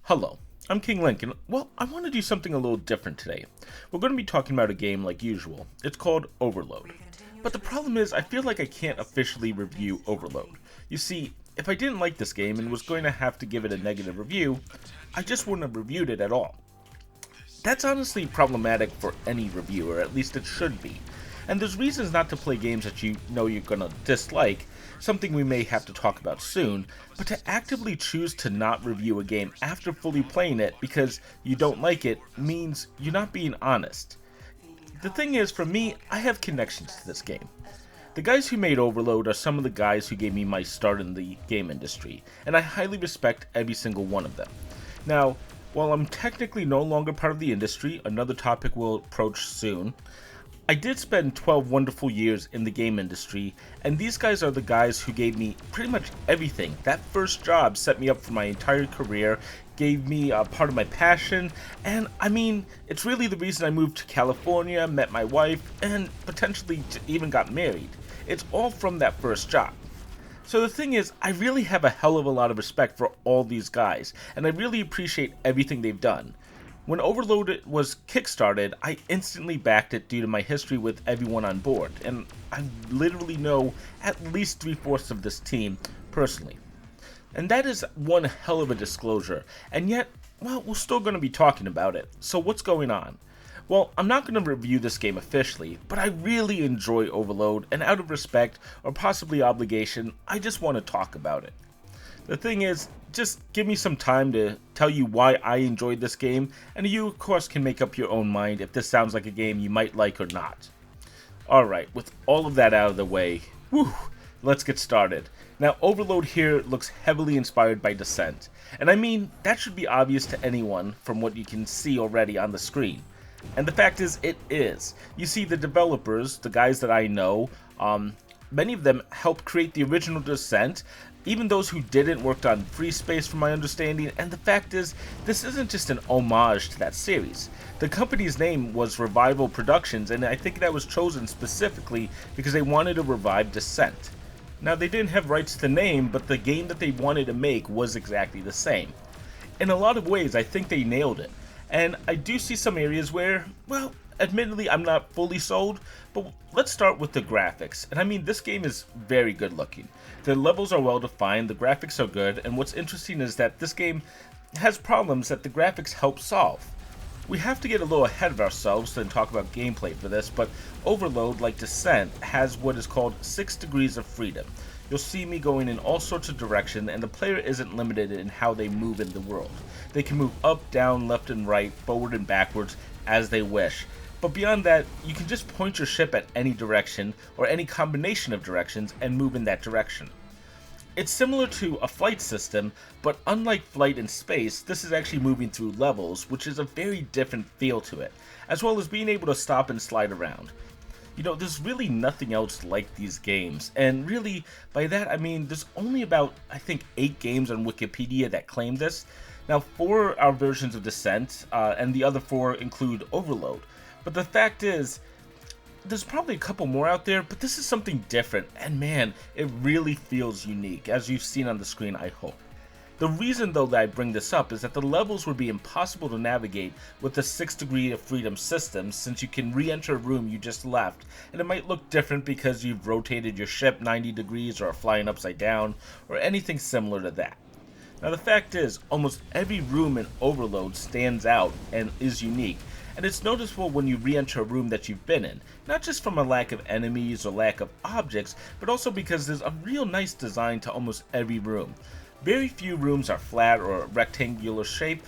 Hello, I'm King Lincoln. Well, I want to do something a little different today. We're going to be talking about a game like usual. It's called Overload. But the problem is, I feel like I can't officially review Overload. You see, if I didn't like this game and was going to have to give it a negative review, I just wouldn't have reviewed it at all. That's honestly problematic for any reviewer, at least it should be. And there's reasons not to play games that you know you're gonna dislike, something we may have to talk about soon, but to actively choose to not review a game after fully playing it because you don't like it means you're not being honest. The thing is, for me, I have connections to this game. The guys who made Overload are some of the guys who gave me my start in the game industry, and I highly respect every single one of them. Now, while I'm technically no longer part of the industry, another topic we'll approach soon, I did spend 12 wonderful years in the game industry, and these guys are the guys who gave me pretty much everything. That first job set me up for my entire career, gave me a part of my passion, and I mean, it's really the reason I moved to California, met my wife, and potentially even got married. It's all from that first job. So the thing is, I really have a hell of a lot of respect for all these guys, and I really appreciate everything they've done. When Overload was kickstarted, I instantly backed it due to my history with everyone on board, and I literally know at least 3/4 of this team personally. And that is one hell of a disclosure, and yet, well, we're still going to be talking about it. So what's going on? Well, I'm not going to review this game officially, but I really enjoy Overload, and out of respect, or possibly obligation, I just want to talk about it. The thing is, just give me some time to tell you why I enjoyed this game, and you of course can make up your own mind if this sounds like a game you might like or not. Alright, with all of that out of the way, let's get started. Now, Overload here looks heavily inspired by Descent, and I mean, that should be obvious to anyone from what you can see already on the screen. And the fact is, it is. You see, the developers, the guys that I know, many of them helped create the original Descent. Even those who didn't worked on Free Space from my understanding, and the fact is, this isn't just an homage to that series. The company's name was Revival Productions, and I think that was chosen specifically because they wanted to revive Descent. Now, they didn't have rights to the name, but the game that they wanted to make was exactly the same. In a lot of ways, I think they nailed it. And I do see some areas where, well, admittedly I'm not fully sold, but let's start with the graphics. And I mean, this game is very good looking. The levels are well defined, the graphics are good, and what's interesting is that this game has problems that the graphics help solve. We have to get a little ahead of ourselves and talk about gameplay for this, but Overload, like Descent, has what is called 6 degrees of freedom. You'll see me going in all sorts of directions, and the player isn't limited in how they move in the world. They can move up, down, left and right, forward and backwards as they wish. But beyond that, you can just point your ship at any direction, or any combination of directions, and move in that direction. It's similar to a flight system, but unlike flight in space, this is actually moving through levels, which is a very different feel to it, as well as being able to stop and slide around. You know, there's really nothing else like these games, and really, by that I mean there's only about, I think, 8 games on Wikipedia that claim this. Now, 4 are versions of Descent, and the other 4 include Overload. But the fact is, there's probably a couple more out there, but this is something different, and man, it really feels unique, as you've seen on the screen, I hope. The reason, though, that I bring this up is that the levels would be impossible to navigate with the 6 degree of freedom system, since you can re-enter a room you just left, and it might look different because you've rotated your ship 90 degrees or are flying upside down, or anything similar to that. Now, the fact is, almost every room in Overload stands out and is unique, and it's noticeable when you re-enter a room that you've been in, not just from a lack of enemies or lack of objects, but also because there's a real nice design to almost every room. Very few rooms are flat or rectangular shape,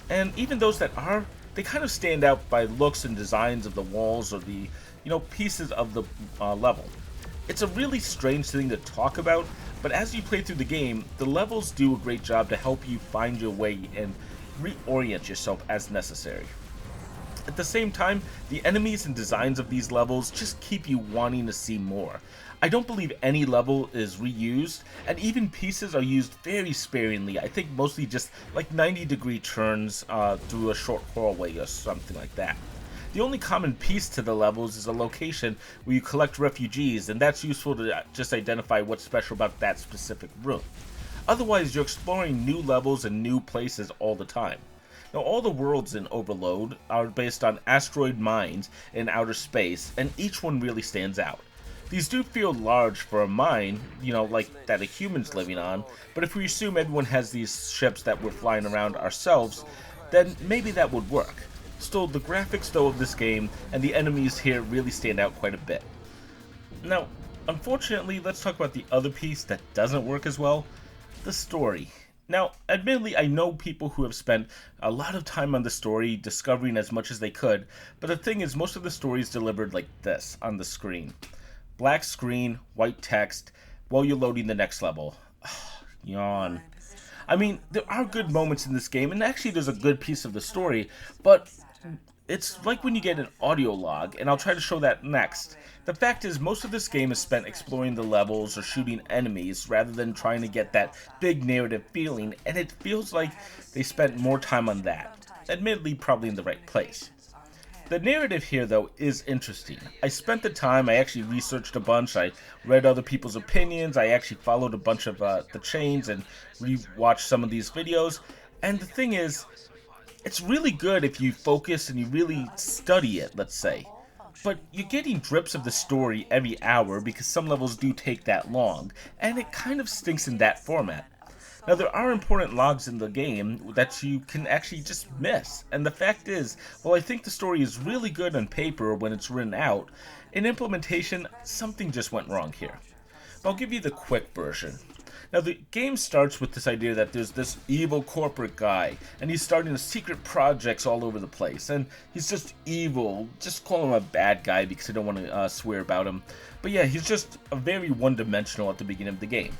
and even those that are, they kind of stand out by looks and designs of the walls or the, pieces of the level. It's a really strange thing to talk about, but as you play through the game, the levels do a great job to help you find your way and reorient yourself as necessary. At the same time, the enemies and designs of these levels just keep you wanting to see more. I don't believe any level is reused, and even pieces are used very sparingly. I think mostly just like 90-degree turns through a short hallway or something like that. The only common piece to the levels is a location where you collect refugees, and that's useful to just identify what's special about that specific room. Otherwise, you're exploring new levels and new places all the time. Now, all the worlds in Overload are based on asteroid mines in outer space, and each one really stands out. These do feel large for a mine, like that a human's living on, but if we assume everyone has these ships that we're flying around ourselves, then maybe that would work. Still, the graphics though of this game and the enemies here really stand out quite a bit. Now, unfortunately, let's talk about the other piece that doesn't work as well, the story. Now, admittedly, I know people who have spent a lot of time on the story, discovering as much as they could, but the thing is, most of the story is delivered like this on the screen. Black screen, white text, while you're loading the next level. Yawn. I mean, there are good moments in this game, and actually there's a good piece of the story, but it's like when you get an audio log, and I'll try to show that next. The fact is, most of this game is spent exploring the levels or shooting enemies rather than trying to get that big narrative feeling, and it feels like they spent more time on that. Admittedly, probably in the right place. The narrative here, though, is interesting. I spent the time, I actually researched a bunch, I read other people's opinions, I actually followed a bunch of the chains and rewatched some of these videos, and the thing is, it's really good if you focus and you really study it, let's say. But you're getting drips of the story every hour because some levels do take that long, and it kind of stinks in that format. Now, there are important logs in the game that you can actually just miss, and the fact is, while I think the story is really good on paper when it's written out, in implementation, something just went wrong here. But I'll give you the quick version. Now, the game starts with this idea that there's this evil corporate guy, and he's starting secret projects all over the place, and he's just evil. Just call him a bad guy because I don't want to swear about him. But yeah, he's just a very one-dimensional at the beginning of the game.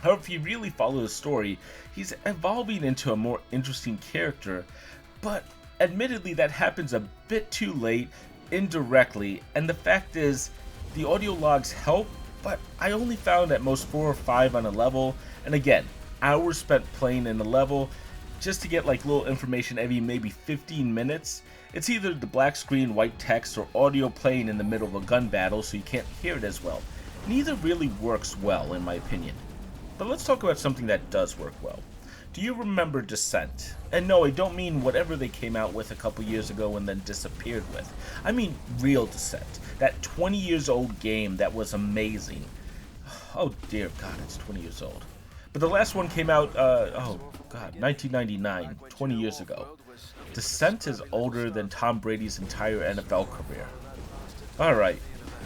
However, if you really follow the story, he's evolving into a more interesting character, but admittedly that happens a bit too late, indirectly, and the fact is, the audio logs help, but I only found at most 4 or 5 on a level, and again, hours spent playing in a level just to get like little information every maybe 15 minutes. It's either the black screen, white text, or audio playing in the middle of a gun battle so you can't hear it as well. Neither really works well in my opinion. But let's talk about something that does work well. Do you remember Descent? And no, I don't mean whatever they came out with a couple years ago and then disappeared with. I mean real Descent. That 20 years old game that was amazing. Oh dear God, it's 20 years old. But the last one came out, 1999, 20 years ago. Descent is older than Tom Brady's entire NFL career. Alright,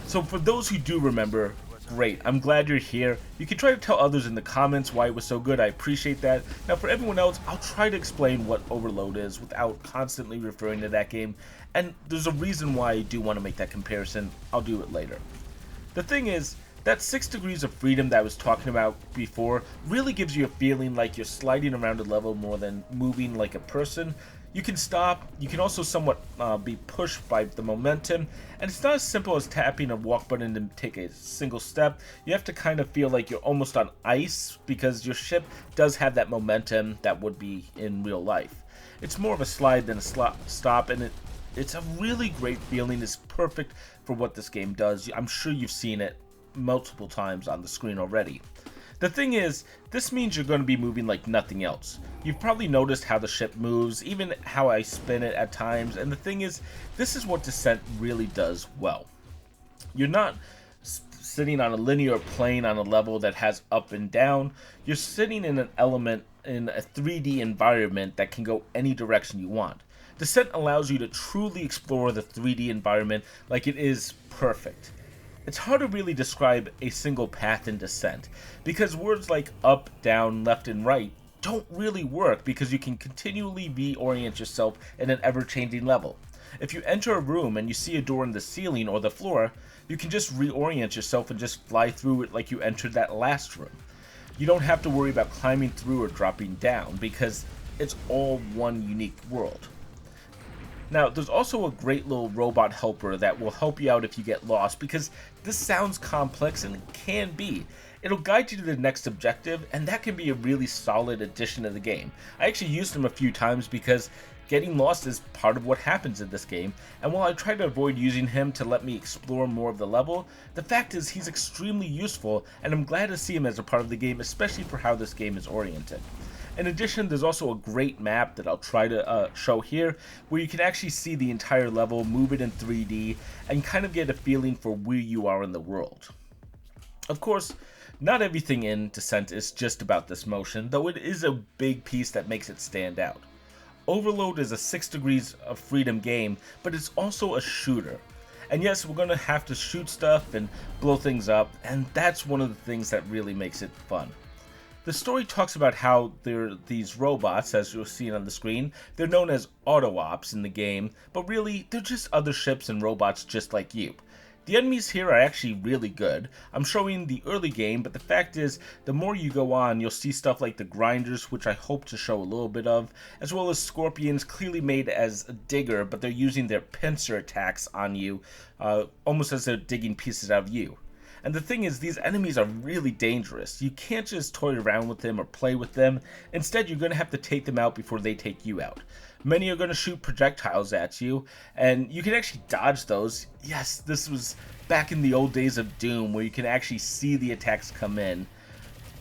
so for those who do remember, great, I'm glad you're here. You can try to tell others in the comments why it was so good, I appreciate that. Now for everyone else, I'll try to explain what Overload is without constantly referring to that game, and there's a reason why I do want to make that comparison. I'll do it later. The thing is, that 6 degrees of freedom that I was talking about before really gives you a feeling like you're sliding around a level more than moving like a person. You can stop, you can also somewhat be pushed by the momentum, and it's not as simple as tapping a walk button to take a single step. You have to kind of feel like you're almost on ice because your ship does have that momentum that would be in real life. It's more of a slide than a stop, and it's a really great feeling. It's perfect for what this game does. I'm sure you've seen it multiple times on the screen already. The thing is, this means you're going to be moving like nothing else. You've probably noticed how the ship moves, even how I spin it at times, and the thing is, this is what Descent really does well. You're not sitting on a linear plane on a level that has up and down. You're sitting in an element in a 3D environment that can go any direction you want. Descent allows you to truly explore the 3D environment like it is perfect. It's hard to really describe a single path in Descent, because words like up, down, left, and right don't really work because you can continually reorient yourself in an ever-changing level. If you enter a room and you see a door in the ceiling or the floor, you can just reorient yourself and just fly through it like you entered that last room. You don't have to worry about climbing through or dropping down because it's all one unique world. Now, there's also a great little robot helper that will help you out if you get lost, because this sounds complex, and it can be. It'll guide you to the next objective, and that can be a really solid addition to the game. I actually used them a few times because Getting lost is part of what happens in this game, and while I try to avoid using him to let me explore more of the level, the fact is he's extremely useful, and I'm glad to see him as a part of the game, especially for how this game is oriented. In addition, there's also a great map that I'll try to show here, where you can actually see the entire level, move it in 3D, and kind of get a feeling for where you are in the world. Of course, not everything in Descent is just about this motion, though it is a big piece that makes it stand out. Overload is a 6 Degrees of Freedom game, but it's also a shooter. And yes, we're going to have to shoot stuff and blow things up, and that's one of the things that really makes it fun. The story talks about how there are these robots, as you'll see on the screen. They're known as auto-ops in the game, but really, they're just other ships and robots just like you. The enemies here are actually really good. I'm showing the early game, but the fact is, the more you go on, you'll see stuff like the grinders, which I hope to show a little bit of, as well as scorpions, clearly made as a digger, but they're using their pincer attacks on you, almost as they're digging pieces out of you. And the thing is, these enemies are really dangerous. You can't just toy around with them or play with them. Instead, you're going to have to take them out before they take you out. Many are going to shoot projectiles at you, and you can actually dodge those. Yes, this was back in the old days of Doom, where you can actually see the attacks come in.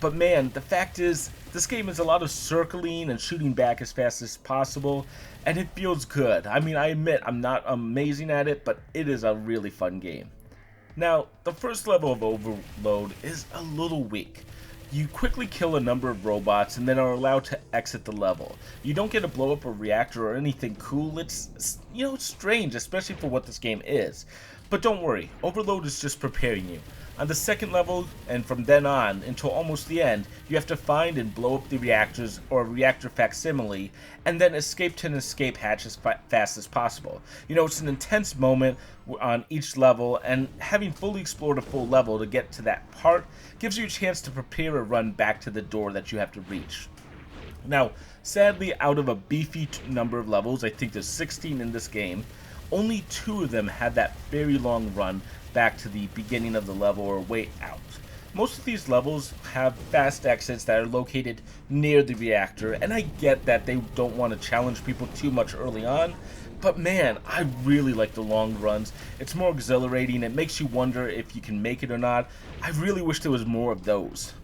But man, the fact is, this game is a lot of circling and shooting back as fast as possible, and it feels good. I mean, I admit I'm not amazing at it, but it is a really fun game. Now, the first level of Overload is a little weak. You quickly kill a number of robots and then are allowed to exit the level. You don't get to blow up a reactor or anything cool. It's strange, especially for what this game is. But don't worry, Overload is just preparing you. On the second level, and from then on until almost the end, you have to find and blow up the reactors or a reactor facsimile, and then escape to an escape hatch as fast as possible. It's an intense moment on each level, and having fully explored a full level to get to that part gives you a chance to prepare a run back to the door that you have to reach. Now, sadly, out of a beefy number of levels, I think there's 16 in this game, only 2 of them had that very long run back to the beginning of the level or way out. Most of these levels have fast exits that are located near the reactor, and I get that they don't want to challenge people too much early on, but man, I really like the long runs. It's more exhilarating, it makes you wonder if you can make it or not. I really wish there was more of those.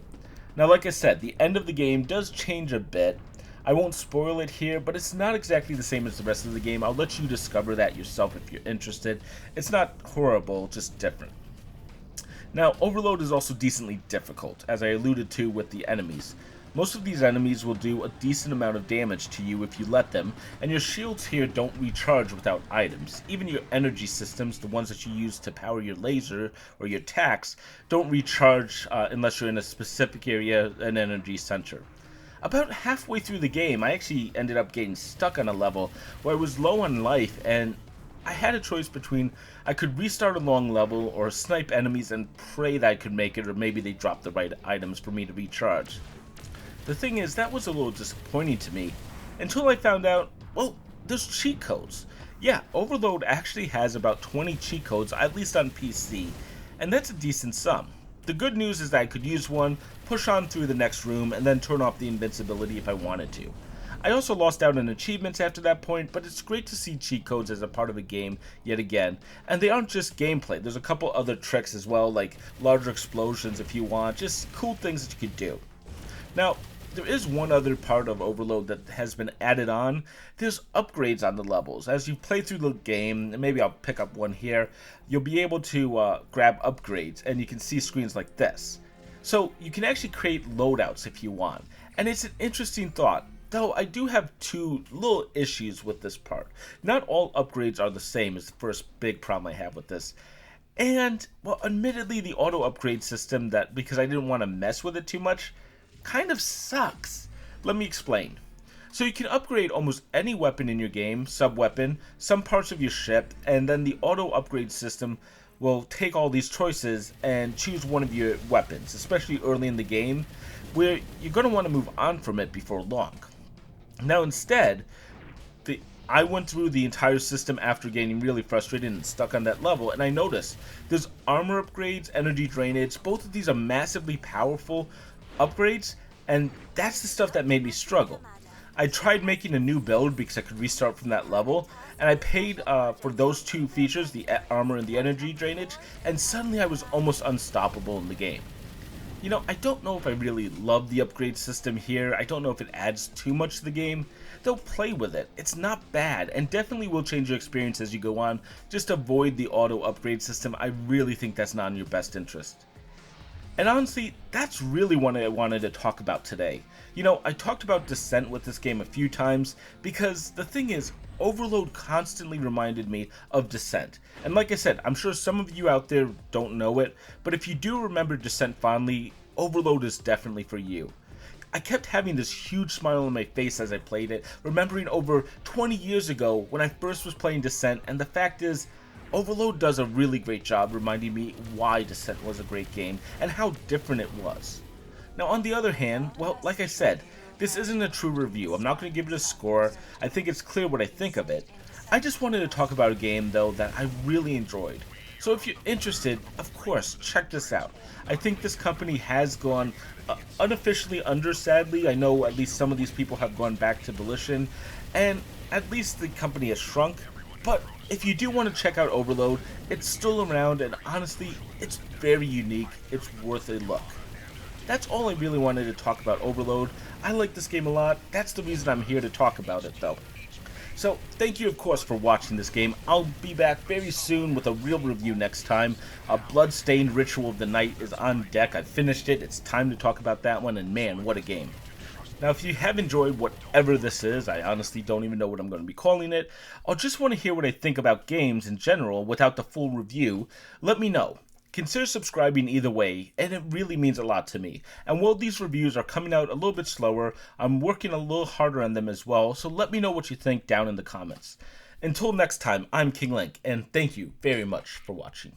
Now, like I said, the end of the game does change a bit. I won't spoil it here, but it's not exactly the same as the rest of the game. I'll let you discover that yourself if you're interested. It's not horrible, just different. Now, Overload is also decently difficult, as I alluded to with the enemies. Most of these enemies will do a decent amount of damage to you if you let them, and your shields here don't recharge without items. Even your energy systems, the ones that you use to power your laser or your tax, don't recharge unless you're in a specific area, an energy center. About halfway through the game, I actually ended up getting stuck on a level where I was low on life, and I had a choice between I could restart a long level or snipe enemies and pray that I could make it, or maybe they dropped the right items for me to recharge. The thing is, that was a little disappointing to me, until I found out, well, there's cheat codes. Yeah, Overload actually has about 20 cheat codes, at least on PC, and that's a decent sum. The good news is that I could use one, push on through the next room, and then turn off the invincibility if I wanted to. I also lost out on achievements after that point, but it's great to see cheat codes as a part of a game yet again. And they aren't just gameplay, there's a couple other tricks as well, like larger explosions if you want, just cool things that you could do. Now, there is one other part of Overload that has been added on. There's upgrades on the levels. As you play through the game, and maybe I'll pick up one here, you'll be able to grab upgrades, and you can see screens like this. So you can actually create loadouts if you want, and it's an interesting thought, though I do have 2 little issues with this part. Not all upgrades are the same is the first big problem I have with this. And, well, admittedly the auto upgrade system, that because I didn't want to mess with it too much, kind of sucks. Let me explain. So you can upgrade almost any weapon in your game, sub-weapon, some parts of your ship, and then the auto upgrade system will take all these choices and choose one of your weapons, especially early in the game, where you're going to want to move on from it before long. Now instead, I went through the entire system after getting really frustrated and stuck on that level, and I noticed there's armor upgrades, energy drainage. Both of these are massively powerful upgrades, and that's the stuff that made me struggle. I tried making a new build because I could restart from that level, and I paid for those two features, the armor and the energy drainage, and suddenly I was almost unstoppable in the game. You know, I don't know if I really love the upgrade system here. I don't know if it adds too much to the game. They'll play with it. It's not bad, and definitely will change your experience as you go on. Just avoid the auto upgrade system. I really think that's not in your best interest. And honestly, that's really what I wanted to talk about today. You know, I talked about Descent with this game a few times because the thing is, Overload constantly reminded me of Descent. And like I said, I'm sure some of you out there don't know it, but if you do remember Descent fondly, Overload is definitely for you. I kept having this huge smile on my face as I played it, remembering over 20 years ago when I first was playing Descent, and the fact is, Overload does a really great job reminding me why Descent was a great game and how different it was. Now on the other hand, well, like I said, this isn't a true review. I'm not going to give it a score. I think it's clear what I think of it. I just wanted to talk about a game though that I really enjoyed. So if you're interested, of course, check this out. I think this company has gone unofficially under, sadly. I know at least some of these people have gone back to Volition, and at least the company has shrunk. But if you do want to check out Overload, it's still around, and honestly, it's very unique. It's worth a look. That's all I really wanted to talk about Overload. I like this game a lot. That's the reason I'm here to talk about it, though. So, thank you, of course, for watching this game. I'll be back very soon with a real review next time. Bloodstained Ritual of the Night is on deck. I've finished it. It's time to talk about that one, and man, what a game. Now, if you have enjoyed whatever this is, I honestly don't even know what I'm going to be calling it, or just want to hear what I think about games in general without the full review, let me know. Consider subscribing either way, and it really means a lot to me. And while these reviews are coming out a little bit slower, I'm working a little harder on them as well, so let me know what you think down in the comments. Until next time, I'm King Link, and thank you very much for watching.